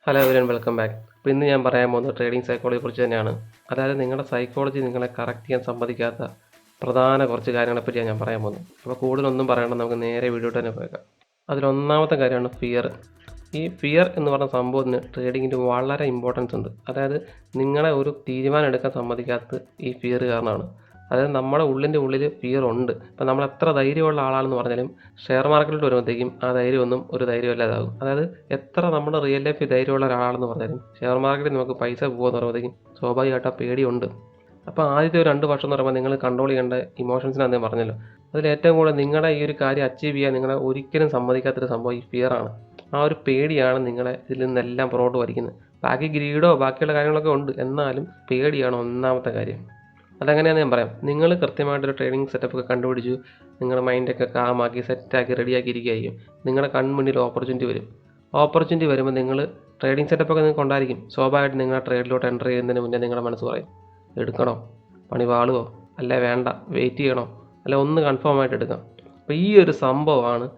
Hello everyone, welcome back. അപ്പോൾ ഇന്ന് ഞാൻ പറയാൻ പോകുന്നത് ട്രേഡിംഗ് സൈക്കോളജിയെ കുറിച്ച് തന്നെയാണ്. അതായത് നിങ്ങളുടെ സൈക്കോളജി നിങ്ങളെ കറക്റ്റ് ചെയ്യാൻ സമ്മതിക്കാത്ത പ്രധാന കുറച്ച് കാര്യങ്ങളെപ്പറ്റിയാണ് ഞാൻ പറയാൻ പോകുന്നത്. അപ്പോൾ കൂടുതലൊന്നും പറയണം, നമുക്ക് നേരെ വീഡിയോട്ട് തന്നെ പോയേക്കാം. അതിലൊന്നാമത്തെ കാര്യമാണ് ഫിയർ. ഈ ഫിയർ എന്ന് പറഞ്ഞ സംഭവത്തിന് ട്രേഡിങ്ങിന് വളരെ ഇമ്പോർട്ടൻസ് ഉണ്ട്. അതായത് നിങ്ങളെ ഒരു തീരുമാനം എടുക്കാൻ സമ്മതിക്കാത്ത ഈ ഫിയർ കാരണമാണ്. അതായത് നമ്മുടെ ഉള്ളിൽ ഫിയർ ഉണ്ട്. ഇപ്പം നമ്മൾ എത്ര ധൈര്യമുള്ള ആളാണെന്ന് പറഞ്ഞാലും ഷെയർ മാർക്കറ്റിൽ വരുമ്പോഴത്തേക്കും ആ ധൈര്യമൊന്നും ഒരു ധൈര്യമില്ലാതാകും. അതായത് എത്ര നമ്മുടെ റിയൽ ലൈഫിൽ ധൈര്യമുള്ള ഒരാളാണെന്ന് പറഞ്ഞാലും ഷെയർ മാർക്കറ്റിൽ നമുക്ക് പൈസ പോകുമെന്ന് പറയുമ്പോഴത്തേക്കും സ്വാഭാവികമായിട്ട് ആ പേടിയുണ്ട്. അപ്പോൾ ആദ്യത്തെ ഒരു 2 വർഷം എന്ന് പറയുമ്പോൾ നിങ്ങൾ കൺട്രോൾ ചെയ്യേണ്ട ഇമോഷൻസിനാണ് ഞാൻ പറഞ്ഞല്ലോ. അതിൽ ഏറ്റവും കൂടുതൽ നിങ്ങളുടെ ഈ ഒരു കാര്യം അച്ചീവ് ചെയ്യാൻ നിങ്ങളെ ഒരിക്കലും സമ്മതിക്കാത്തൊരു സംഭവം ഈ ഫിയറാണ്. ആ ഒരു പേടിയാണ് നിങ്ങളെ ഇതിൽ നിന്നെല്ലാം പുറകോട്ട് വലിക്കുന്നത്. ബാക്കി ഗ്രീഡോ ബാക്കിയുള്ള കാര്യങ്ങളൊക്കെ ഉണ്ട്, എന്നാലും പേടിയാണ് ഒന്നാമത്തെ കാര്യം. അതെങ്ങനെയാണെന്ന് ഞാൻ പറയാം. നിങ്ങൾ കൃത്യമായിട്ടൊരു ട്രെയിനിങ് സെറ്റപ്പൊക്കെ കണ്ടുപിടിച്ചു, നിങ്ങളുടെ മൈൻഡൊക്കെ കാമാക്കി സെറ്റാക്കി റെഡിയാക്കി ഇരിക്കുകയായിരിക്കും. നിങ്ങളുടെ കൺമുന്നിൽ ഓപ്പർച്യൂണിറ്റി വരും. ഓപ്പർച്യൂണിറ്റി വരുമ്പോൾ നിങ്ങൾ ട്രേഡിംഗ് സെറ്റപ്പൊക്കെ നിങ്ങൾക്ക് ഉണ്ടായിരിക്കും. സ്വാഭാവികമായിട്ട് നിങ്ങൾ ആ ട്രേഡിലോട്ട് എൻ്റർ ചെയ്യുന്നതിന് മുന്നേ നിങ്ങളുടെ മനസ്സ് പറയും, എടുക്കണോ, പണി വാളുവോ, അല്ലെ വേണ്ട, വെയിറ്റ് ചെയ്യണോ, അല്ലെ ഒന്ന് കൺഫേം ആയിട്ട് എടുക്കാം. അപ്പോൾ ഈ ഒരു സംഭവമാണ്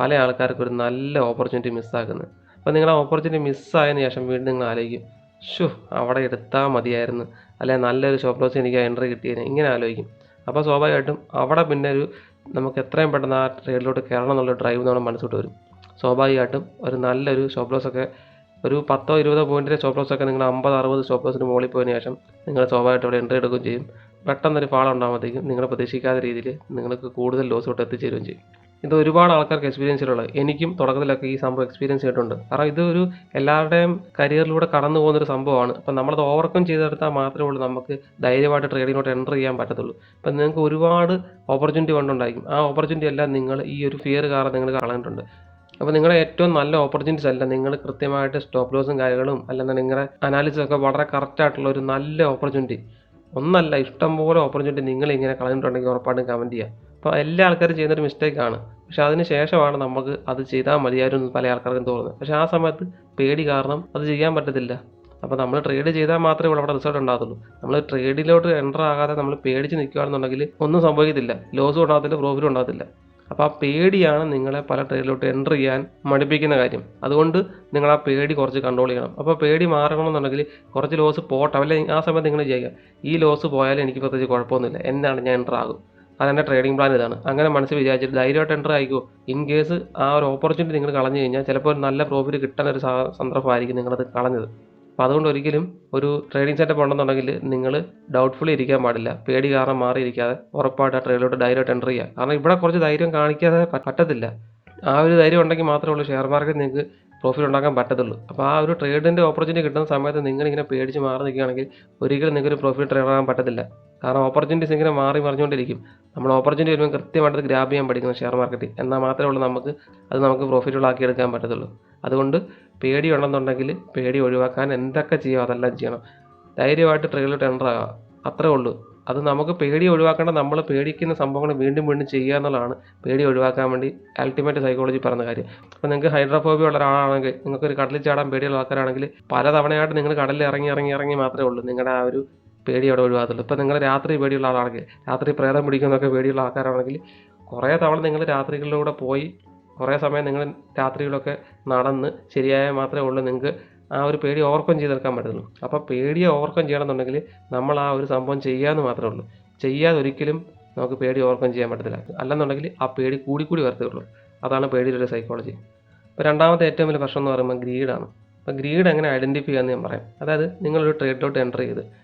പല ആൾക്കാർക്കും ഒരു നല്ല ഓപ്പർച്യൂണിറ്റി മിസ്സാക്കുന്നത്. അപ്പോൾ നിങ്ങൾ ആ ഓപ്പർച്യൂണിറ്റി മിസ്സായതിനു ശേഷം വീണ്ടും നിങ്ങൾ ആലോചിക്കും, അവിടെ എടുത്താൽ മതിയായിരുന്നു, അല്ലെ നല്ലൊരു സ്റ്റോപ്പ് ലോസ് എനിക്ക് എൻട്രി കിട്ടിയതിന്, ഇങ്ങനെ ആലോചിക്കും. അപ്പോൾ സ്വാഭാവികമായിട്ടും അവിടെ പിന്നെ നമുക്ക് എത്രയും പെട്ടെന്ന് ആ ട്രേഡിലോട്ട് കയറണം എന്നുള്ള ഡ്രൈവ് നമ്മുടെ മനസ്സിലോട്ട് വരും. സ്വാഭാവികമായിട്ടും ഒരു നല്ലൊരു സ്റ്റോപ്പ് ലോസൊക്കെ ഒരു 10-20 പോയിൻറ്റിൻ്റെ സ്റ്റോപ്പ് ലോസൊക്കെ നിങ്ങൾ 50-60 സ്റ്റോപ്പ് ലോസിന് മുകളിൽ പോയതിന് ശേഷം നിങ്ങൾ സ്വാഭാവികമായിട്ട് അവിടെ എൻട്രി എടുക്കുകയും ചെയ്യും. പെട്ടെന്നൊരു ഫാൾ ഉണ്ടാകുമ്പോഴത്തേക്കും നിങ്ങൾ പ്രതീക്ഷിക്കാത്ത രീതിയിൽ നിങ്ങൾക്ക് കൂടുതൽ ലോസിലോട്ട് എത്തിച്ചേരുകയും ചെയ്യും. ഇത് ഒരുപാട് ആൾക്കാർക്ക് എക്സ്പീരിയൻസിലുള്ളത്. എനിക്കും തുടക്കത്തിലൊക്കെ ഈ സംഭവം എക്സ്പീരിയൻസ് ചെയ്തിട്ടുണ്ട്. കാരണം ഇതൊരു എല്ലാവരുടെയും കരിയറിലൂടെ കടന്നു പോകുന്നൊരു സംഭവമാണ്. അപ്പം നമ്മളത് ഓവർകം ചെയ്തെടുത്താൽ മാത്രമേ ഉള്ളൂ നമുക്ക് ധൈര്യമായിട്ട് ട്രേഡിങ്ങിലോട്ട് എൻ്റർ ചെയ്യാൻ പറ്റത്തുള്ളൂ. അപ്പം നിങ്ങൾക്ക് ഒരുപാട് ഓപ്പർച്യൂണിറ്റി കൊണ്ടുണ്ടായിരിക്കും. ആ ഓപ്പർച്യൂണിറ്റി എല്ലാം നിങ്ങൾ ഈ ഒരു ഫിയർ കാരണം നിങ്ങൾ കളഞ്ഞിട്ടുണ്ട്. അപ്പോൾ നിങ്ങളുടെ ഏറ്റവും നല്ല ഓപ്പർച്യൂണിറ്റീസ് അല്ല, നിങ്ങൾ കൃത്യമായിട്ട് സ്റ്റോപ്പ് ലോസും കാര്യങ്ങളും അല്ലെങ്കിൽ നിങ്ങളുടെ അനാലിസിസ് ഒക്കെ വളരെ കറക്റ്റായിട്ടുള്ള ഒരു നല്ല ഓപ്പർച്യൂണിറ്റി ഒന്നല്ല, ഇഷ്ടംപോലെ ഓപ്പർച്യൂണിറ്റി നിങ്ങൾ ഇങ്ങനെ കളഞ്ഞിട്ടുണ്ടെങ്കിൽ ഉറപ്പായിട്ടും കമൻറ്റ് ചെയ്യുക. അപ്പോൾ എല്ലാ ആൾക്കാരും ചെയ്യുന്നൊരു മിസ്റ്റേക്കാണ്. പക്ഷെ അതിന് ശേഷമാണ് നമുക്ക് അത് ചെയ്താൽ മതിയായിരുന്നു പല ആൾക്കാർക്കും തോന്നുന്നത്. പക്ഷേ ആ സമയത്ത് പേടി കാരണം അത് ചെയ്യാൻ പറ്റത്തില്ല. അപ്പോൾ നമ്മൾ ട്രേഡ് ചെയ്താൽ മാത്രമേ ഇവിടെ റിസൾട്ട് ഉണ്ടാകത്തുള്ളൂ. നമ്മൾ ട്രേഡിലോട്ട് എൻ്റർ ആകാതെ നമ്മൾ പേടിച്ച് നിൽക്കുകയാണെന്നുണ്ടെങ്കിൽ ഒന്നും സംഭവിക്കത്തില്ല. ലോസും ഉണ്ടാകത്തില്ല, പ്രോഫിറ്റും ഉണ്ടാകത്തില്ല. അപ്പോൾ ആ പേടിയാണ് നിങ്ങളെ പല ട്രേഡിലോട്ട് എൻ്റർ ചെയ്യാൻ മടുപ്പിക്കുന്ന കാര്യം. അതുകൊണ്ട് നിങ്ങൾ ആ പേടി കുറച്ച് കൺട്രോൾ ചെയ്യണം. അപ്പോൾ പേടി മാറണമെന്നുണ്ടെങ്കിൽ കുറച്ച് ലോസ് പോട്ടെ, അല്ലെങ്കിൽ ആ സമയത്ത് നിങ്ങൾ ചെയ്യുക, ഈ ലോസ് പോയാലും എനിക്ക് പ്രത്യേകിച്ച് കുഴപ്പമൊന്നുമില്ല, എന്നാണ് ഞാൻ എൻ്റർ ആകും, അതെൻ്റെ ട്രേഡിംഗ് പ്ലാൻ ഇതാണ്, അങ്ങനെ മനസ്സിൽ വിചാരിച്ചിട്ട് ധൈര്യമായിട്ട് എൻ്റർ ആയിക്കോ. ഇൻ കേസ് ആ ഒരു ഓപ്പർച്യൂണിറ്റി നിങ്ങൾ കളഞ്ഞു കഴിഞ്ഞാൽ ചിലപ്പോൾ ഒരു നല്ല പ്രോഫിറ്റ് കിട്ടാൻ ഒരു സന്ദർഭമായിരിക്കും നിങ്ങളത് കളഞ്ഞത്. അപ്പോൾ അതുകൊണ്ട് ഒരിക്കലും ഒരു ട്രേഡിംഗ് സെറ്റപ്പ് ഉണ്ടെന്നുണ്ടെങ്കിൽ നിങ്ങൾ ഡൗട്ട്ഫുള്ളി ഇരിക്കാൻ പാടില്ല. പേടി കാരണം മാറിയിരിക്കാതെ ഉറപ്പായിട്ട് ആ ട്രേഡിലോട്ട് ധൈര്യമായിട്ട് എൻ്റർ ചെയ്യുക. കാരണം ഇവിടെ കുറച്ച് ധൈര്യം കാണിക്കാതെ പറ്റത്തില്ല. ആ ഒരു ധൈര്യം ഉണ്ടെങ്കിൽ മാത്രമേ ഉള്ളൂ ഷെയർ മാർക്കറ്റ് നിങ്ങൾക്ക് പ്രോഫിറ്റ് ഉണ്ടാക്കാൻ പറ്റത്തുള്ളൂ. അപ്പോൾ ആ ഒരു ട്രേഡിൻ്റെ ഓപ്പർച്യൂണിറ്റി കിട്ടുന്ന സമയത്ത് നിങ്ങളിങ്ങനെ പേടിച്ച് മാറി നിൽക്കുകയാണെങ്കിൽ ഒരിക്കലും നിങ്ങൾക്ക് പ്രോഫിറ്റ് ട്രേഡ് ആകാൻ പറ്റത്തില്ല. കാരണം ഓപ്പർച്യൂണിറ്റീസ് ഇങ്ങനെ മാറി മറിഞ്ഞുകൊണ്ടിരിക്കും. നമ്മൾ ഓപ്പർച്യൂണിറ്റി വരുമ്പോൾ കൃത്യമായിട്ട് ഗ്രാബ് ചെയ്യാൻ പഠിക്കണം ഷെയർ മാർക്കറ്റിൽ. എന്നാൽ മാത്രമേ ഉള്ളൂ നമുക്ക് പ്രോഫിറ്റുകളാക്കി എടുക്കാൻ പറ്റത്തുള്ളൂ. അതുകൊണ്ട് പേടി ഉണ്ടെന്നുണ്ടെങ്കിൽ പേടി ഒഴിവാക്കാൻ എന്തൊക്കെ ചെയ്യുമോ അതെല്ലാം ചെയ്യണം. ധൈര്യമായിട്ട് ട്രേഡിലോട്ട് എൻ്റർ ആകാം, അത്രേ ഉള്ളൂ. അത് നമുക്ക് പേടി ഒഴിവാക്കേണ്ട, നമ്മൾ പേടിക്കുന്ന സംഭവങ്ങൾ വീണ്ടും വീണ്ടും ചെയ്യുക എന്നുള്ളതാണ് പേടി ഒഴിവാക്കാൻ വേണ്ടി അൾട്ടിമേറ്റ് സൈക്കോളജി പറയുന്ന കാര്യം. അപ്പോൾ നിങ്ങൾക്ക് ഹൈഡ്രോഫോബിയ ഉള്ള ഒരാളാണെങ്കിൽ, നിങ്ങൾക്കൊരു കടലിൽ ചാടാൻ പേടിയുള്ള ആൾക്കാരാണെങ്കിൽ പല തവണയായിട്ട് നിങ്ങൾ കടലിൽ ഇറങ്ങി മാത്രമേ ഉള്ളൂ നിങ്ങളുടെ ആ ഒരു പേടി അവിടെ ഒഴിവാകത്തുള്ളൂ. ഇപ്പോൾ നിങ്ങൾ രാത്രി പേടിയുള്ള ആളാണെങ്കിൽ, രാത്രി പ്രേതം പിടിക്കുന്നതൊക്കെ പേടിയുള്ള ആൾക്കാരാണെങ്കിൽ കുറേ തവണ നിങ്ങൾ രാത്രികളിലൂടെ പോയി കുറേ സമയം നിങ്ങൾ രാത്രികളൊക്കെ നടന്ന് ശരിയായാൽ മാത്രമേ ഉള്ളൂ നിങ്ങൾക്ക് ആ ഒരു പേടി ഓവർകം ചെയ്തെടുക്കാൻ പറ്റുള്ളൂ. അപ്പോൾ പേടിയെ ഓവർകം ചെയ്യണമെന്നുണ്ടെങ്കിൽ നമ്മൾ ആ ഒരു സംഭവം ചെയ്യാമെന്ന് മാത്രമേ ഉള്ളൂ. ചെയ്യാതെ ഒരിക്കലും നമുക്ക് പേടി ഓവർകം ചെയ്യാൻ പറ്റത്തില്ല. അല്ലെന്നുണ്ടെങ്കിൽ ആ പേടി കൂടി വരത്തേ ഉള്ളൂ. അതാണ് പേടിയുടെ ഒരു സൈക്കോളജി. ഇപ്പോൾ രണ്ടാമത്തെ ഏറ്റവും വലിയ പ്രശ്നം എന്ന് പറയുമ്പോൾ ഗ്രീഡാണ്. അപ്പോൾ ഗ്രീഡ് എങ്ങനെ ഐഡൻറ്റിഫൈ ചെയ്യാമെന്ന് ഞാൻ പറയാം. അതായത് നിങ്ങളൊരു ട്രേഡിലോട്ട് എൻ്റർ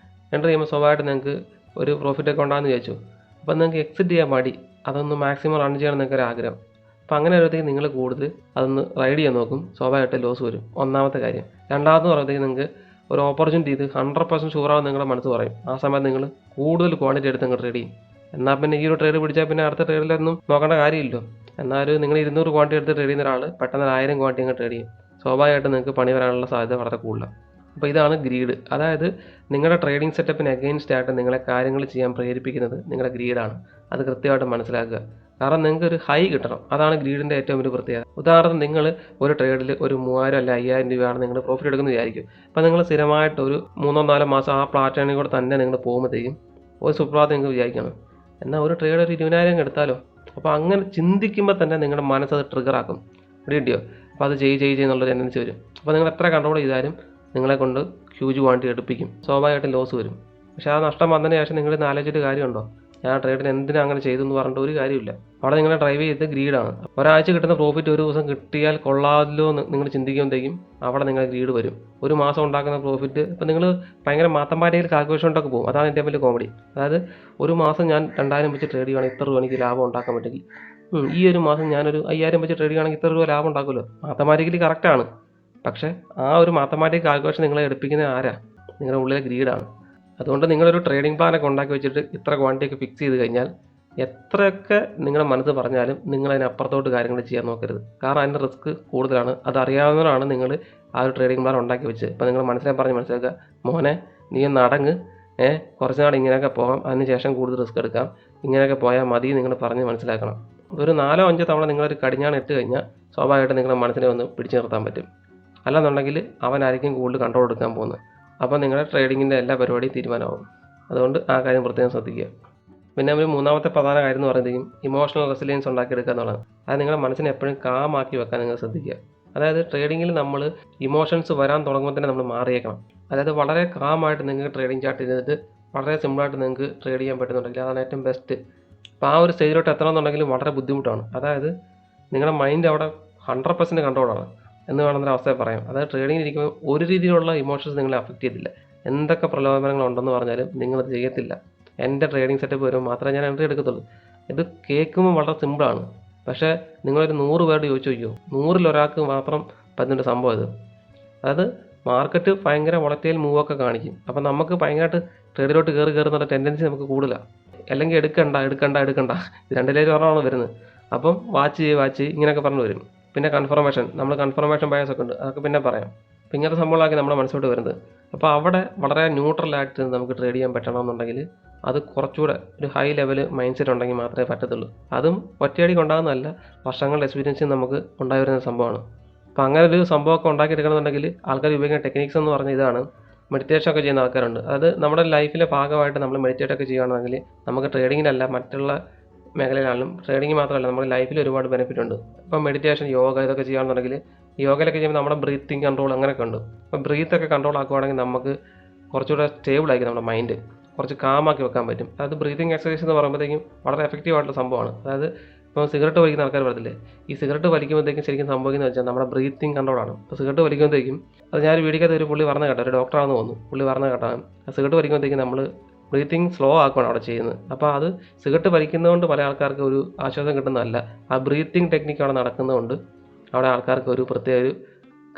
ചെയ്യുമ്പോൾ സ്വാഭാവികമായിട്ട് നിങ്ങൾക്ക് ഒരു പ്രോഫിറ്റൊക്കെ ഉണ്ടാകുമെന്ന് വിചാരിച്ചു. അപ്പോൾ നിങ്ങൾക്ക് എക്സിറ്റ് ചെയ്യാൻ മടി, അതൊന്ന് മാക്സിമം റൺ ചെയ്യണം എന്നൊക്കെ ആഗ്രഹം. അപ്പോൾ അങ്ങനെ വരുമ്പോഴത്തേക്ക് നിങ്ങൾ കൂടുതൽ അതൊന്ന് റൈഡ് ചെയ്യാൻ നോക്കും, സ്വാഭാവികമായിട്ട് ലോസ് വരും. ഒന്നാമത്തെ കാര്യം. രണ്ടാമതെന്ന് പറയുമ്പോഴത്തേക്ക് നിങ്ങൾക്ക് ഒരു ഓപ്പർച്യൂണിറ്റി ഇത് 100% ഷുവറാവും നിങ്ങളുടെ മനസ്സ് പറയും. ആ സമയത്ത് നിങ്ങൾ കൂടുതൽ ക്വാണ്ടിറ്റി എടുത്ത് നിങ്ങൾ ട്രേഡ് ചെയ്യും. എന്നാൽ പിന്നെ ഈ ഒരു ട്രേഡ് പിടിച്ചാൽ പിന്നെ അടുത്ത ട്രേഡിലൊന്നും നോക്കേണ്ട കാര്യമില്ലല്ലോ. എന്നാൽ നിങ്ങൾ 200 ക്വാണ്ടിറ്റി എടുത്ത് ട്രേഡ് ചെയ്യുന്ന ഒരാൾ പെട്ടെന്ന് 1000 ക്വാണ്ടിറ്റി അങ്ങ് ട്രേഡ് ചെയ്യും. സ്വാഭാവികമായിട്ട് നിങ്ങൾക്ക് പണി വരാനുള്ള സാധ്യത വളരെ കൂടുതലാണ്. അപ്പോൾ ഇതാണ് ഗ്രീഡ്. അതായത് നിങ്ങളുടെ ട്രേഡിംഗ് സെറ്റപ്പിന് അഗെയിൻസ്റ്റ് ആയിട്ട് നിങ്ങളെ കാര്യങ്ങൾ ചെയ്യാൻ പ്രേരിപ്പിക്കുന്നത് നിങ്ങളുടെ ഗ്രീഡാണ്. അത് കൃത്യമായിട്ട് മനസ്സിലാക്കുക. കാരണം നിങ്ങൾക്ക് ഒരു ഹൈ കിട്ടണം, അതാണ് ഗ്രീഡിൻ്റെ ഏറ്റവും വലിയ പ്രത്യേകത. ഉദാഹരണത്തിന് നിങ്ങൾ ഒരു ട്രേഡിൽ ഒരു 3000 അല്ല 5000 രൂപയാണ് നിങ്ങൾ പ്രോഫിറ്റ് എടുക്കുന്നത് വിചാരിക്കും. അപ്പോൾ നിങ്ങൾ സ്ഥിരമായിട്ട് ഒരു 3-4 മാസം ആ പാറ്റേണിൽ കൂടെ തന്നെ നിങ്ങൾ പോകുമ്പോഴത്തേക്കും ഒരു സുപ്രഭാതം നിങ്ങൾക്ക് വിചാരിക്കണം, എന്നാൽ ഒരു ട്രേഡ് ഒരു 20,000 എടുത്താലോ. അപ്പോൾ അങ്ങനെ ചിന്തിക്കുമ്പോൾ തന്നെ നിങ്ങളുടെ മനസ്സത് ട്രിഗറാക്കും. കിട്ടിയോ? അപ്പോൾ അത് ചെയ്യുന്നുള്ള ടെൻഡൻസി വരും. അപ്പോൾ നിങ്ങൾ എത്ര കൺട്രോൾ ചെയ്താലും നിങ്ങളെ കൊണ്ട് ഹ്യൂജ് ക്വാണ്ടിറ്റി എടുപ്പിക്കും, സ്വാഭാവികമായിട്ടും ലോസ് വരും. പക്ഷേ ആ നഷ്ടം വന്നതിന് ശേഷം നിങ്ങൾ ആലോചിച്ചിട്ട് കാര്യമുണ്ടോ? ഞാൻ ട്രേഡിന് എന്തിനാ അങ്ങനെ ചെയ്തു എന്ന് പറഞ്ഞിട്ട് ഒരു കാര്യമില്ല. അവിടെ നിങ്ങളെ ഡ്രൈവ് ചെയ്ത് ഗ്രീഡാണ്. ഒരാഴ്ച കിട്ടുന്ന പ്രോഫിറ്റ് ഒരു ദിവസം കിട്ടിയാൽ കൊള്ളാമല്ലോ എന്ന് നിങ്ങൾ ചിന്തിക്കുമ്പോഴത്തേക്കും അവിടെ നിങ്ങൾ ഗ്രീഡ് വരും. ഒരു മാസം ഉണ്ടാക്കുന്ന പ്രോഫിറ്റ് ഇപ്പം നിങ്ങൾ ഭയങ്കര മാത്തമാറ്റിക്കൽ കാൽക്കുലേഷൻ കൊണ്ടൊക്കെ പോകും. അതാണ് ഏറ്റവും വലിയ കോമഡി. അതായത് ഒരു മാസം ഞാൻ 2000 വെച്ച് ട്രേഡ് ചെയ്യുകയാണെങ്കിൽ ഇത്ര രൂപ എനിക്ക് ലാഭം ഉണ്ടാക്കാൻ പറ്റുമെങ്കിൽ, ഈ ഒരു മാസം ഞാനൊരു 5000 വെച്ച് ട്രേഡ് ചെയ്യുകയാണെങ്കിൽ ഇത്ര രൂപ ലാഭം ഉണ്ടാക്കുമല്ലോ. മാത്തമാറ്റിക്കലി കറക്റ്റാണ്. പക്ഷേ ആ ഒരു മാത്തമാറ്റിക്കൽ കാൽക്കുലേഷൻ നിങ്ങളെ എടുപ്പിക്കുന്നത് ആരാ? നിങ്ങളുടെ ഉള്ളിലെ ഗ്രീഡാണ്. അതുകൊണ്ട് നിങ്ങളൊരു ട്രേഡിംഗ് പ്ലാനൊക്കെ ഉണ്ടാക്കി വെച്ചിട്ട് ഇത്ര ക്വാണ്ടിറ്റിയൊക്കെ ഫിക്സ് ചെയ്ത് കഴിഞ്ഞാൽ എത്രയൊക്കെ നിങ്ങളുടെ മനസ്സ് പറഞ്ഞാലും നിങ്ങൾ അതിനപ്പുറത്തോട്ട് കാര്യങ്ങൾ ചെയ്യാൻ നോക്കരുത്. കാരണം അതിൻ്റെ റിസ്ക് കൂടുതലാണ്. അത് അറിയാവുന്നവരാണ് നിങ്ങൾ ആ ഒരു ട്രേഡിംഗ് പ്ലാൻ ഉണ്ടാക്കി വെച്ച്. ഇപ്പോൾ നിങ്ങൾ മനസ്സിലാക്കുക, മോനെ നീ ഒന്ന് അടങ്ങ്, കുറച്ച് നാൾ ഇങ്ങനെയൊക്കെ പോകാം, അതിന് ശേഷം കൂടുതൽ റിസ്ക് എടുക്കാം, ഇങ്ങനെയൊക്കെ പോയാൽ മതി നിങ്ങൾ പറഞ്ഞ് മനസ്സിലാക്കണം. ഒരു 4-5 തവണ നിങ്ങളൊരു കടിഞ്ഞാണ് ഇട്ട് കഴിഞ്ഞാൽ സ്വാഭാവികമായിട്ട് നിങ്ങളുടെ മനസ്സിനെ ഒന്ന് പിടിച്ചു നിർത്താൻ പറ്റും. അല്ലെന്നുണ്ടെങ്കിൽ അവനായിരിക്കും കൂടുതൽ കൺട്രോൾ എടുക്കാൻ പോകുന്നത്. അപ്പോൾ നിങ്ങളുടെ ട്രേഡിങ്ങിൻ്റെ എല്ലാ പരിപാടിയും തീരുമാനമാകും. അതുകൊണ്ട് ആ കാര്യം പ്രത്യേകം ശ്രദ്ധിക്കുക. പിന്നെ ഒരു മൂന്നാമത്തെ പ്രധാന കാര്യം എന്ന് പറയുന്നതും ഇമോഷണൽ റെസിലിയൻസ് ഉണ്ടാക്കിയെടുക്കുക എന്നുള്ളതാണ്. അത് നിങ്ങളുടെ മനസ്സിനെ എപ്പോഴും കാമാക്കി വെക്കാൻ നിങ്ങൾ ശ്രദ്ധിക്കുക. അതായത് ട്രേഡിങ്ങിൽ നമ്മൾ ഇമോഷൻസ് വരാൻ തുടങ്ങുമ്പോൾ തന്നെ നമ്മൾ മാറിയേക്കണം. അതായത് വളരെ കാമായിട്ട് നിങ്ങൾക്ക് ട്രേഡിംഗ് ചാർട്ട് ചെയ്തിട്ട് വളരെ സിമ്പിളായിട്ട് നിങ്ങൾക്ക് ട്രേഡ് ചെയ്യാൻ പറ്റുന്നുണ്ടെങ്കിൽ അതാണ് ഏറ്റവും ബെസ്റ്റ്. അപ്പോൾ ആ ഒരു സ്റ്റേജിലോട്ട് എത്തണമെന്നുണ്ടെങ്കിലും വളരെ ബുദ്ധിമുട്ടാണ്. അതായത് നിങ്ങളുടെ മൈൻഡ് അവിടെ 100% കൺട്രോളാണ് എന്ന് വേണമെന്നൊരു അവസ്ഥയെ പറയാം. അതായത് ട്രേഡിങ്ങിൽ ഇരിക്കുമ്പോൾ ഒരു രീതിയിലുള്ള ഇമോഷൻസ് നിങ്ങളെ അഫക്റ്റ് ചെയ്തില്ല. എന്തൊക്കെ പ്രലോഭനങ്ങളുണ്ടെന്ന് പറഞ്ഞാലും നിങ്ങളത് ചെയ്യത്തില്ല. എൻ്റെ ട്രേഡിംഗ് സെറ്റപ്പ് വരുമ്പോൾ മാത്രമേ ഞാൻ എൻട്രി എടുക്കത്തുള്ളൂ. ഇത് കേൾക്കുമ്പോൾ വളരെ സിമ്പിളാണ്. പക്ഷേ നിങ്ങളൊരു 100 പേരോട് ചോദിച്ചു നോക്കിയോ, 100-ൽ ഒരാൾക്ക് മാത്രം പറ്റുന്നൊരു സംഭവം ഇത്. അതായത് മാർക്കറ്റ് ഭയങ്കര വോളറ്റൈൽ മൂവൊക്കെ കാണിക്കും. അപ്പം നമുക്ക് ഭയങ്കരമായിട്ട് ട്രേഡിലോട്ട് കയറുന്ന ടെൻഡൻസി നമുക്ക് കൂടുതലാണ്. അല്ലെങ്കിൽ എടുക്കണ്ട ഇത് രണ്ടിലേക്കും ഒരെണ്ണമാണ് വരുന്നത്. അപ്പം വാച്ച് ഇങ്ങനെയൊക്കെ പറഞ്ഞു വരും. പിന്നെ നമ്മൾ കൺഫർമേഷൻ ബയസ് ഒക്കെ ഉണ്ട്, അതൊക്കെ പിന്നെ പറയാം. അപ്പം ഇങ്ങനത്തെ സംഭവങ്ങളാക്കി നമ്മുടെ മനസ്സിലോട്ട് വരുന്നത്. അപ്പോൾ അവിടെ വളരെ ന്യൂട്രലായിട്ട് നമുക്ക് ട്രേഡ് ചെയ്യാൻ പറ്റണമെന്നുണ്ടെങ്കിൽ അത് കുറച്ചുകൂടെ ഒരു ഹൈ ലെവൽ മൈൻഡ് സെറ്റ് ഉണ്ടെങ്കിൽ മാത്രമേ പറ്റത്തുള്ളൂ. അതും ഒറ്റയടിക്ക് ഉണ്ടാകുന്നതല്ല, വർഷങ്ങളുടെ എക്സ്പീരിയൻസ് നമുക്ക് ഉണ്ടായി വരുന്ന സംഭവമാണ്. അപ്പോൾ അങ്ങനെ ഒരു സംഭവമൊക്കെ ഉണ്ടാക്കിയെടുക്കണമെന്നുണ്ടെങ്കിൽ ആൾക്കാർ ഉപയോഗിക്കുന്ന ടെക്നിക്സ് എന്ന് പറഞ്ഞാൽ ഇതാണ്. മെഡിറ്റേഷൻ ഒക്കെ ചെയ്യുന്ന ആൾക്കാരുണ്ട്. അത് നമ്മുടെ ലൈഫിലെ ഭാഗമായിട്ട് നമ്മൾ മെഡിറ്റേറ്റ് ഒക്കെ ചെയ്യുകയാണെങ്കിൽ നമുക്ക് ട്രേഡിങ്ങിനല്ല മറ്റുള്ള മേഖലയിലാണെങ്കിലും ട്രേഡിങ് മാത്രമല്ല നമ്മുടെ ലൈഫിൽ ഒരുപാട് ബെനിഫിറ്റ് ഉണ്ട്. ഇപ്പം മെഡിറ്റേഷൻ, യോഗ ഇതൊക്കെ ചെയ്യുകയാണെന്നുണ്ടെങ്കിൽ യോഗയിലൊക്കെ ചെയ്യുമ്പോൾ നമ്മുടെ ബ്രീത്തിങ് കൺട്രോൾ അങ്ങനെയൊക്കെ ഉണ്ട്. അപ്പം ബ്രീത്തൊക്കെ കൺട്രോൾ ആക്കുവാണെങ്കിൽ നമുക്ക് കുറച്ചുകൂടെ സ്റ്റേബിളായിരിക്കും നമ്മുടെ മൈൻഡ്, കുറച്ച് കാമാക്കി വെക്കാൻ പറ്റും. അതായത് ബ്രീത്തിങ് എക്സസൈസ് എന്ന് പറയുമ്പോഴത്തേക്കും വളരെ എഫക്റ്റീവ് ആയിട്ടുള്ള സംഭവമാണ്. അതായത് ഇപ്പോൾ സിഗരറ്റ് വലിക്കുന്ന ആൾക്കാർ പറയത്തില്ലേ, ഈ സിഗരറ്റ് വലിക്കുമ്പോഴത്തേക്കും ശരിക്കും സംഭവിക്കുന്നത് വെച്ചാൽ നമ്മുടെ ബ്രീത്തിങ് കൺട്രോളാണ്. ഇപ്പോൾ സിഗരറ്റ് വലിക്കുമ്പോഴത്തേക്കും അത് ഞാൻ വീഡിയോക്കകത്ത് ഒരു പുള്ളി പറഞ്ഞ കേട്ടോ, ഒരു ഡോക്ടറാണെന്ന് തോന്നുന്നു, പുള്ളി പറഞ്ഞ കേട്ടാണ് സിഗരറ്റ് വലിക്കുമ്പോഴത്തേക്കും നമ്മൾ ബ്രീത്തിങ് സ്ലോ ആക്കുകയാണ് അവിടെ ചെയ്യുന്നത്. അപ്പോൾ അത് സിഗരറ്റ് വലിക്കുന്നതുകൊണ്ട് പല ആൾക്കാർക്ക് ഒരു ആശ്വാസം കിട്ടുന്നതല്ല, ആ ബ്രീത്തിങ് ടെക്നിക്ക് അവിടെ നടക്കുന്നതുകൊണ്ട് അവിടെ ആൾക്കാർക്ക് ഒരു പ്രത്യേക ഒരു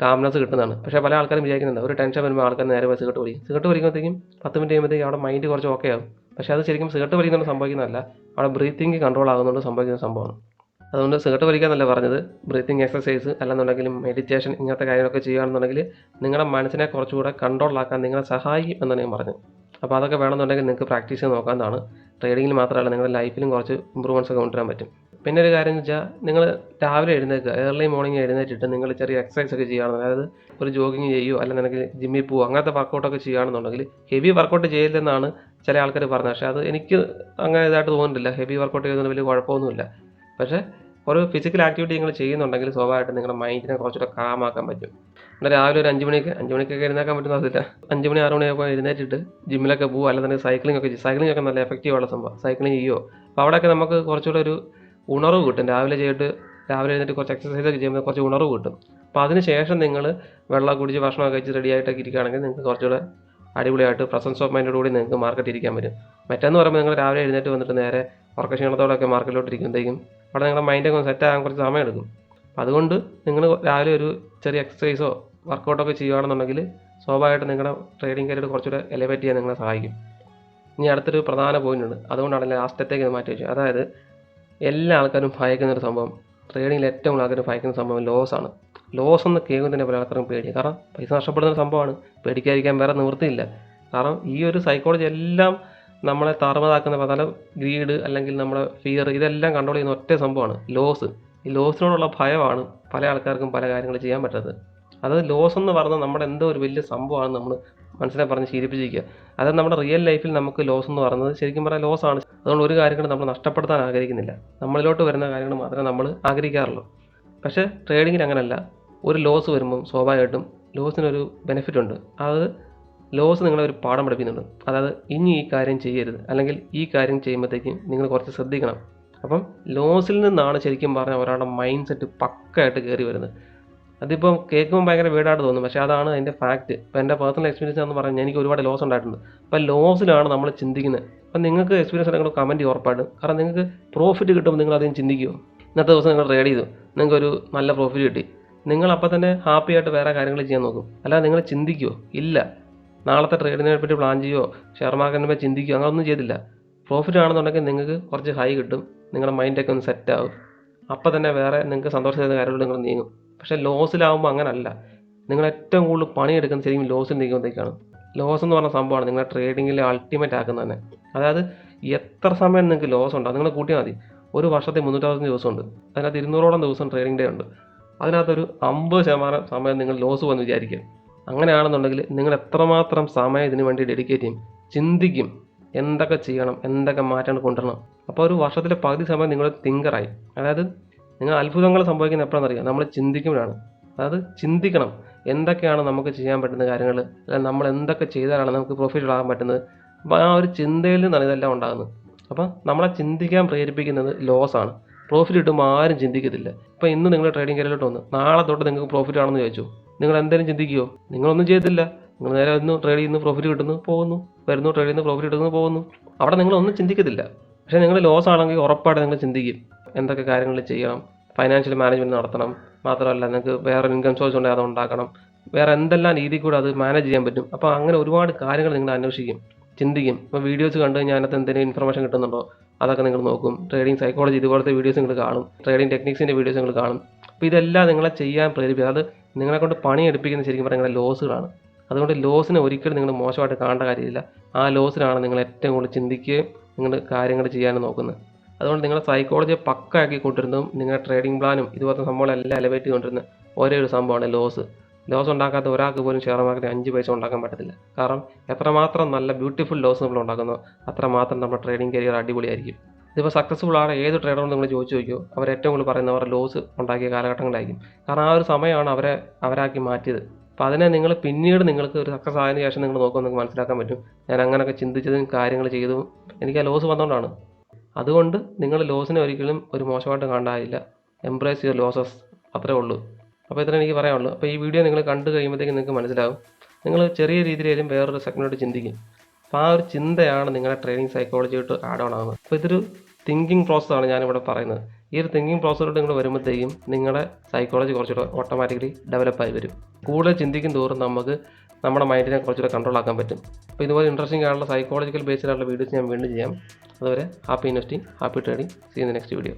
കാംനെസ് കിട്ടുന്നതാണ്. പക്ഷേ പല ആൾക്കാരും വിചാരിക്കുന്നുണ്ട് ഒരു ടെൻഷൻ വരുമ്പോൾ ആൾക്കാർ നേരെ പോയി സിഗരറ്റ് വലിക്കുമ്പോഴത്തേക്കും 10 മിനിറ്റ് കഴിയുമ്പോഴത്തേക്കും അവിടെ മൈൻഡ് കുറച്ച് ഓക്കെ ആകും. പക്ഷേ അത് ശരിക്കും സിഗരറ്റ് വലിക്കുന്നുണ്ട് സംഭവിക്കുന്നതല്ല, അവിടെ ബ്രീത്തിങ് കൺട്രോൾ ആകുന്നുണ്ട് സംഭവിക്കുന്ന സംഭവമാണ്. അതുകൊണ്ട് സിഗരറ്റ് വലിക്കാന്നല്ല പറഞ്ഞത്, ബ്രീത്തിങ് എക്സസൈസ് അല്ലെന്നുണ്ടെങ്കിലും മെഡിറ്റേഷൻ ഇങ്ങനത്തെ കാര്യങ്ങളൊക്കെ ചെയ്യുകയാണെന്നുണ്ടെങ്കിൽ നിങ്ങളുടെ മനസ്സിനെ കുറച്ചുകൂടെ കൺട്രോളാക്കാൻ നിങ്ങളെ സഹായിക്കും എന്നാണ് ഞാൻ പറഞ്ഞത്. അപ്പോൾ അതൊക്കെ വേണമെന്നുണ്ടെങ്കിൽ നിങ്ങൾക്ക് പ്രാക്ടീസ് ചെയ്ത് നോക്കാവുന്നതാണ്. ട്രേഡിങ്ങിൽ മാത്രമല്ല നിങ്ങളുടെ ലൈഫിലും കുറച്ച് ഇമ്പ്രൂവ്മെൻറ്റ്സ് ഒക്കെ കൊണ്ടുവരാൻ പറ്റും. പിന്നെ ഒരു കാര്യം എന്ന് വെച്ചാൽ നിങ്ങൾ രാവിലെ എഴുന്നേൽക്കുക, ഏർലി മോർണിംഗ് എഴുന്നേറ്റിട്ട് നിങ്ങൾ ചെറിയ എക്സസൈസ് ഒക്കെ ചെയ്യുകയാണെന്ന്, അതായത് ഒരു ജോഗിങ് ചെയ്യുമോ അല്ലെങ്കിൽ ജിമ്മിൽ പോകുമോ അങ്ങനത്തെ വർക്കൗട്ടൊക്കെ ചെയ്യുകയാണെന്നുണ്ടെങ്കിൽ ഹെവി വർക്കൗട്ട് ചെയ്യില്ലെന്നാണ് ചില ആൾക്കാർ പറഞ്ഞത്. പക്ഷേ അത് എനിക്ക് അങ്ങനെ ഇതായിട്ട് തോന്നുന്നില്ല. ഹെവി വർക്കൗട്ട് ചെയ്യുന്നതിന് വലിയ കുഴപ്പമൊന്നുമില്ല. പക്ഷേ ഒരു ഫിസിക്കൽ ആക്ടിവിറ്റി നിങ്ങൾ ചെയ്യുന്നുണ്ടെങ്കിൽ സ്വാഭാവികമായിട്ടും നിങ്ങളുടെ മൈൻഡിനെ കുറച്ചുകൂടെ കാമാക്കാൻ പറ്റും. എന്നാൽ രാവിലെ ഒരു 5 മണിക്കൊക്കെ എഴുന്നേക്കാൻ പറ്റുന്ന അതില്ല. 5 മണി 6 മണിയൊക്കെ എഴുന്നേറ്റിട്ട് ജിമ്മിലൊക്കെ പോകുക, അല്ലെന്നുണ്ടെങ്കിൽ സൈക്ലിംഗ് ഒക്കെ ചെയ്യും. സൈക്ലിംഗ് ഒക്കെ നല്ല എഫക്റ്റീവായുള്ള സംഭവം. സൈക്ലിംഗ് ചെയ്യുമോ, അപ്പോൾ അവിടെയൊക്കെ നമുക്ക് കുറച്ചുകൂടെ ഒരു ഉണർവ് കിട്ടും. രാവിലെ എഴുന്നേറ്റ് കുറച്ച് എക്സസൈസ് ഒക്കെ ചെയ്യുമ്പോൾ കുറച്ച് ഉണർവ് കിട്ടും. അപ്പോൾ അതിന് ശേഷം നിങ്ങൾ വെള്ളം കുടിച്ച് ഭക്ഷണമൊക്കെ കഴിച്ച് റെഡി ആയിട്ടൊക്കെ ഇരിക്കുകയാണെങ്കിൽ നിങ്ങൾക്ക് കുറച്ചുകൂടെ അടിപൊളിയായിട്ട് പ്രസൻസ് ഓഫ് മൈൻഡോടുകൂടി നിങ്ങൾക്ക് മാർക്കറ്റ് ഇരിക്കാൻ പറ്റും. മറ്റേന്ന് പറയുമ്പോൾ നിങ്ങൾ രാവിലെ എഴുന്നേറ്റ് വന്നിട്ട് നേരെ ഉറക്കക്ഷീണത്തോടെയൊക്കെ മാർക്കറ്റിലോട്ട് ഇരിക്കുമ്പോഴത്തേക്കും അവിടെ നിങ്ങളുടെ മൈൻഡൊക്കെ ഒന്ന് സെറ്റ് ആകാൻ കുറച്ച് സമയം എടുക്കും. അതുകൊണ്ട് നിങ്ങൾ രാവിലെ ഒരു ചെറിയ എക്സസൈസോ വർക്കൗട്ടൊക്കെ ചെയ്യുകയാണെന്നുണ്ടെങ്കിൽ സ്വാഭാവികമായിട്ട് നിങ്ങളുടെ ട്രേഡിംഗ് കരിയർ കുറച്ചുകൂടെ എലിവേറ്റ് ചെയ്യാൻ നിങ്ങളെ സഹായിക്കും. ഇനി അടുത്തൊരു പ്രധാന പോയിന്റ് ഉണ്ട്, അതുകൊണ്ടാണ് ലാസ്റ്റത്തേക്ക് മാറ്റി വെച്ചത്. അതായത് എല്ലാ ആൾക്കാരും ഭയക്കുന്നൊരു സംഭവം, ട്രേഡിങ്ങിൽ ഏറ്റവും കൂടുതൽ ആൾക്കാർ ഭയക്കുന്ന സംഭവം ലോസാണ്. ലോസ് എന്ന് കേൾക്കുന്നതിന് പല ആൾക്കാരും പേടിയാണ്. കാരണം പൈസ നഷ്ടപ്പെടുന്ന സംഭവമാണ്, പേടിക്കാതിരിക്കാൻ വേറെ നിവൃത്തിയില്ല. കാരണം ഈ ഒരു സൈക്കോളജി എല്ലാം നമ്മളെ താറുമാറാക്കുന്ന പല ഗ്രീഡ് അല്ലെങ്കിൽ നമ്മുടെ ഫിയർ ഇതെല്ലാം കൺട്രോൾ ചെയ്യുന്ന ഒറ്റ സംഭവമാണ് ലോസ്. ഈ ലോസിനോടുള്ള ഭയമാണ് പല ആൾക്കാർക്കും പല കാര്യങ്ങൾ ചെയ്യാൻ പറ്റാത്തത്. അത് ലോസ് എന്ന് പറഞ്ഞാൽ നമ്മുടെ എന്തോ ഒരു വലിയ സംഭവമാണ് നമ്മൾ മനസ്സിനെ പറഞ്ഞ് ശീലിപ്പിച്ചിരിക്കുക. അതായത് നമ്മുടെ റിയൽ ലൈഫിൽ നമുക്ക് ലോസ് എന്ന് പറയുന്നത് ശരിക്കും പറഞ്ഞാൽ ലോസാണ്. അതുകൊണ്ട് ഒരു കാര്യങ്ങളും നമ്മൾ നഷ്ടപ്പെടുത്താൻ ആഗ്രഹിക്കുന്നില്ല. നമ്മളിലോട്ട് വരുന്ന കാര്യങ്ങൾ മാത്രമേ നമ്മൾ ആഗ്രഹിക്കാറുള്ളൂ. പക്ഷേ ട്രേഡിങ്ങിൽ അങ്ങനെയല്ല. ഒരു ലോസ് വരുമ്പം സ്വാഭാവികമായിട്ടും ലോസിനൊരു ബെനിഫിറ്റ് ഉണ്ട്. അത് ലോസ് നിങ്ങളെ ഒരു പാഠം പഠിപ്പിക്കുന്നുണ്ട്. അതായത് ഇനി ഈ കാര്യം ചെയ്യരുത്, അല്ലെങ്കിൽ ഈ കാര്യം ചെയ്യുമ്പോഴത്തേക്കും നിങ്ങൾ കുറച്ച് ശ്രദ്ധിക്കണം. അപ്പം ലോസിൽ നിന്നാണ് ശരിക്കും പറഞ്ഞാൽ ഒരാളുടെ മൈൻഡ് സെറ്റ് പക്കയായിട്ട് കയറി വരുന്നത്. അതിപ്പം കേൾക്കുമ്പോൾ ഭയങ്കര വീടായിട്ട് തോന്നും, പക്ഷേ അതാണ് അതിൻ്റെ ഫാക്റ്റ്. ഇപ്പോൾ എൻ്റെ പേഴ്സണൽ എക്സ്പീരിയൻസ് എന്ന് പറഞ്ഞാൽ എനിക്ക് ഒരുപാട് ലോസ് ഉണ്ടായിട്ടുണ്ട്. അപ്പോൾ ലോസിലാണ് നമ്മൾ ചിന്തിക്കുന്നത്. അപ്പം നിങ്ങൾക്ക് എക്സ്പീരിയൻസ് ഉണ്ടെങ്കിൽ കമൻറ്റ് ചെയ്യുക ഉറപ്പായിട്ടും. കാരണം നിങ്ങൾക്ക് പ്രോഫിറ്റ് കിട്ടുമ്പോൾ നിങ്ങൾ അധികം ചിന്തിക്കുമോ? ഇന്നത്തെ ദിവസം നിങ്ങൾ ട്രേഡ് ചെയ്തു, നിങ്ങൾക്കൊരു നല്ല പ്രോഫിറ്റ് കിട്ടി, നിങ്ങൾ അപ്പം തന്നെ ഹാപ്പി ആയിട്ട് വേറെ കാര്യങ്ങൾ ചെയ്യാൻ നോക്കും. അല്ലാതെ നിങ്ങൾ ചിന്തിക്കുമോ? ഇല്ല. നാളത്തെ ട്രേഡിനെ പറ്റി പ്ലാൻ ചെയ്യുമോ, ഷെയർ മാർക്കറ്റിനെ പറ്റി ചിന്തിക്കുകയോ അങ്ങനെ ഒന്നും ചെയ്തില്ല. പ്രോഫിറ്റ് ആണെന്നുണ്ടെങ്കിൽ നിങ്ങൾക്ക് കുറച്ച് ഹൈ കിട്ടും, നിങ്ങളുടെ മൈൻഡൊക്കെ ഒന്ന് സെറ്റ് ആവും. അപ്പം തന്നെ വേറെ നിങ്ങൾക്ക് സന്തോഷം തരുന്ന കാര്യങ്ങൾ നിങ്ങൾ നീങ്ങും. പക്ഷേ ലോസിലാവുമ്പോൾ അങ്ങനല്ല. നിങ്ങൾ ഏറ്റവും കൂടുതൽ പണിയെടുക്കുന്നത് ശരിക്കും ലോസിൽ നിൽക്കുമ്പോഴത്തേക്കാണ്. ലോസ് എന്ന് പറഞ്ഞ സംഭവമാണ് നിങ്ങളെ ട്രേഡിങ്ങിൽ അൾട്ടിമേറ്റ് ആക്കുന്നത് തന്നെ. അതായത് എത്ര സമയം നിങ്ങൾക്ക് ലോസ് ഉണ്ടോ നിങ്ങൾ കൂട്ടിയാൽ മതി. ഒരു വർഷത്തെ 365 ദിവസമുണ്ട്. അതിനകത്ത് 200ഓളം ദിവസം ട്രേഡിംഗ് ഡേ ഉണ്ട്. അതിനകത്തൊരു 50% സമയം നിങ്ങൾ ലോസ് വന്ന് വിചാരിക്കുക. അങ്ങനെയാണെന്നുണ്ടെങ്കിൽ നിങ്ങൾ എത്രമാത്രം സമയം ഇതിനു വേണ്ടി ഡെഡിക്കേറ്റ് ചെയ്യും, ചിന്തിക്കും, എന്തൊക്കെ ചെയ്യണം, എന്തൊക്കെ മാറ്റങ്ങൾ കൊണ്ടുവരണം. അപ്പോൾ ഒരു വർഷത്തിലെ പകുതി സമയം നിങ്ങൾ തിങ്കറായി. അതായത് നിങ്ങൾ അത്ഭുതങ്ങൾ സംഭവിക്കുന്നത് എപ്പോഴാണെന്നറിയാം, നമ്മൾ ചിന്തിക്കുമ്പോഴാണ്. അതായത് ചിന്തിക്കണം, എന്തൊക്കെയാണ് നമുക്ക് ചെയ്യാൻ പറ്റുന്ന കാര്യങ്ങൾ, അല്ലെങ്കിൽ നമ്മൾ എന്തൊക്കെ ചെയ്താലാണ് നമുക്ക് പ്രോഫിറ്റ് ആകാൻ പറ്റുന്നത്. അപ്പോൾ ആ ഒരു ചിന്തയിൽ നിന്നാണ് ഇതെല്ലാം ഉണ്ടാകുന്നത്. അപ്പം നമ്മളെ ചിന്തിക്കാൻ പ്രേരിപ്പിക്കുന്നത് ലോസാണ്. പ്രോഫിറ്റ് കിട്ടുമ്പോൾ ആരും ചിന്തിക്കത്തില്ല. ഇപ്പോൾ ഇന്ന് നിങ്ങൾ ട്രേഡിംഗ് കരിയറിലോട്ട് വന്ന് നാളെ തൊട്ട് നിങ്ങൾക്ക് പ്രോഫിറ്റ് ആണെന്ന് ചോദിച്ചു, നിങ്ങൾ എന്തെങ്കിലും ചിന്തിക്കുമോ? നിങ്ങളൊന്നും ചെയ്തില്ല. നിങ്ങൾ നേരെ ഒന്ന് ട്രേഡ് ചെയ്യുന്നു, പ്രോഫിറ്റ് കിട്ടുന്നു, പോകുന്നു, വരുന്നു, ട്രേഡ് ചെയ്യുന്നു, പ്രോഫിറ്റ് കിട്ടുന്നു, പോകുന്നു. അവിടെ നിങ്ങളൊന്നും ചിന്തിക്കത്തില്ല. പക്ഷേ നിങ്ങൾ ലോസ് ആണെങ്കിൽ ഉറപ്പായിട്ട് നിങ്ങൾ ചിന്തിക്കും, എന്തൊക്കെ കാര്യങ്ങൾ ചെയ്യണം, ഫൈനാൻഷ്യൽ മാനേജ്മെൻറ്റ് നടത്തണം, മാത്രമല്ല നിങ്ങൾക്ക് വേറെ ഇൻകം സോഴ്സ് ഉണ്ടെങ്കിൽ അത് ഉണ്ടാക്കണം, വേറെ എന്തെല്ലാം രീതിയിൽ കൂടെ അത് മാനേജ് ചെയ്യാൻ പറ്റും. അപ്പോൾ അങ്ങനെ ഒരുപാട് കാര്യങ്ങൾ നിങ്ങൾ അന്വേഷിക്കും, ചിന്തിക്കും. ഇപ്പോൾ വീഡിയോസ് കണ്ട് കഴിഞ്ഞാൽ അതിനകത്ത് എന്തെങ്കിലും ഇൻഫർമേഷൻ കിട്ടുന്നുണ്ടോ അതൊക്കെ നിങ്ങൾ നോക്കും. ട്രേഡിംഗ് സൈക്കോളജി ഇതുപോലത്തെ വീഡിയോസ് നിങ്ങൾ കാണും, ട്രേഡിംഗ് ടെക്നിക്സിൻ്റെ വീഡിയോസ് നിങ്ങൾ കാണും. അപ്പോൾ ഇതെല്ലാം നിങ്ങളെ ചെയ്യാൻ പ്രേരിപ്പിക്കും. അത് നിങ്ങളെ കൊണ്ട് പണി എടുപ്പിക്കുന്ന ശരിക്കും പറഞ്ഞാൽ നിങ്ങളുടെ ലോസുകളാണ്. അതുകൊണ്ട് ലോസിനെ ഒരിക്കലും നിങ്ങൾ മോശമായിട്ട് കാണേണ്ട കാര്യമില്ല. ആ ലോസിലാണ് നിങ്ങൾ ഏറ്റവും കൂടുതൽ ചിന്തിക്കുകയും നിങ്ങൾ കാര്യങ്ങൾ ചെയ്യാനും നോക്കുന്നത്. അതുകൊണ്ട് നിങ്ങളുടെ സൈക്കോളജിയെ പക്കയാക്കി കൊണ്ടിരുന്നതും നിങ്ങളുടെ ട്രേഡിംഗ് പ്ലാനും ഇതുപോലത്തെ സംഭവങ്ങളെല്ലാം എലവേറ്റ് ചെയ്തുകൊണ്ടിരുന്ന ഒരേ ഒരു സംഭവമാണ് ലോസ്. ലോസ് ഉണ്ടാക്കാത്ത ഒരാൾക്ക് പോലും ഷെയർ മാർക്കറ്റിൽ 5 പൈസ ഉണ്ടാക്കാൻ പറ്റത്തില്ല. കാരണം എത്രമാത്രം നല്ല ബ്യൂട്ടിഫുൾ ലോസ് നമ്മൾ ഉണ്ടാക്കുന്നോ അത്രമാത്രം നമ്മുടെ ട്രേഡിംഗ് കരിയർ അടിപൊളിയായിരിക്കും. ഇതിപ്പോൾ സക്സസ്ഫുൾ ആണ് ഏത് ട്രേഡറോട് നിങ്ങൾ ചോദിച്ചു നോക്കിയോ, അവർ ഏറ്റവും കൂടുതൽ പറയുന്നത് അവരുടെ ലോസ് ഉണ്ടാക്കിയ കാലഘട്ടങ്ങളായിരിക്കും. കാരണം ആ ഒരു സമയമാണ് അവരാക്കി മാറ്റിയത്. അപ്പോൾ അതിനെ നിങ്ങൾ പിന്നീട് നിങ്ങൾക്ക് ഒരു സക്സസ് ആയതിനു ശേഷം നിങ്ങൾ നോക്കുമ്പോൾ നിങ്ങൾക്ക് മനസ്സിലാക്കാൻ പറ്റും, ഞാൻ അങ്ങനെയൊക്കെ ചിന്തിച്ചതും കാര്യങ്ങൾ ചെയ്തതും എനിക്ക് ആ ലോസ് വന്നുകൊണ്ടാണ്. അതുകൊണ്ട് നിങ്ങൾ ലോസിനെ ഒരിക്കലും ഒരു മോശമായിട്ട് കാണാനില്ല. എംബ്രേസ് യുവർ ലോസസ്, അത്രേ ഉള്ളൂ. അപ്പോൾ ഇത്രേ എനിക്ക് പറയാനുള്ളൂ. അപ്പോൾ ഈ വീഡിയോ നിങ്ങൾ കണ്ടു കഴിയുമ്പോഴത്തേക്കും നിങ്ങൾക്ക് മനസ്സിലാവും, നിങ്ങൾ ചെറിയ രീതിയിലും വേറൊരു സെഗ്മെൻറ്റ് ചിന്തിക്കും. അപ്പോൾ ആ ഒരു ചിന്തയാണ് നിങ്ങളുടെ ട്രേഡിംഗ് സൈക്കോളജിയായിട്ട് ആഡ് ഓൺ ആകുന്നത്. അപ്പോൾ ഇതൊരു തിങ്കിങ് പ്രോസസ്സാണ് ഞാനിവിടെ പറയുന്നത്. ഈ ഒരു തിങ്കിങ് പ്രോസസ്സിലോട്ട് നിങ്ങൾ വരുമ്പോഴത്തേക്കും നിങ്ങളുടെ സൈക്കോളജി കുറച്ചുകൂടെ ഓട്ടോമാറ്റിക്കലി ഡെവലപ്പായി വരും. കൂടുതൽ ചിന്തിക്കും തോറും നമുക്ക് നമ്മുടെ മൈൻഡിനെ കുറച്ചുകൂടെ കൺട്രോൾ ആക്കാൻ പറ്റും. അപ്പോൾ ഇതുപോലെ ഇൻട്രസ്റ്റിംഗ് ആയിട്ടുള്ള സൈക്കോളജിക്കൽ ബേസ്ഡ് ആയിട്ടുള്ള വീഡിയോസ് ഞാൻ വീണ്ടും ചെയ്യാം. അതുവരെ happy investing, happy trading. See in the next video.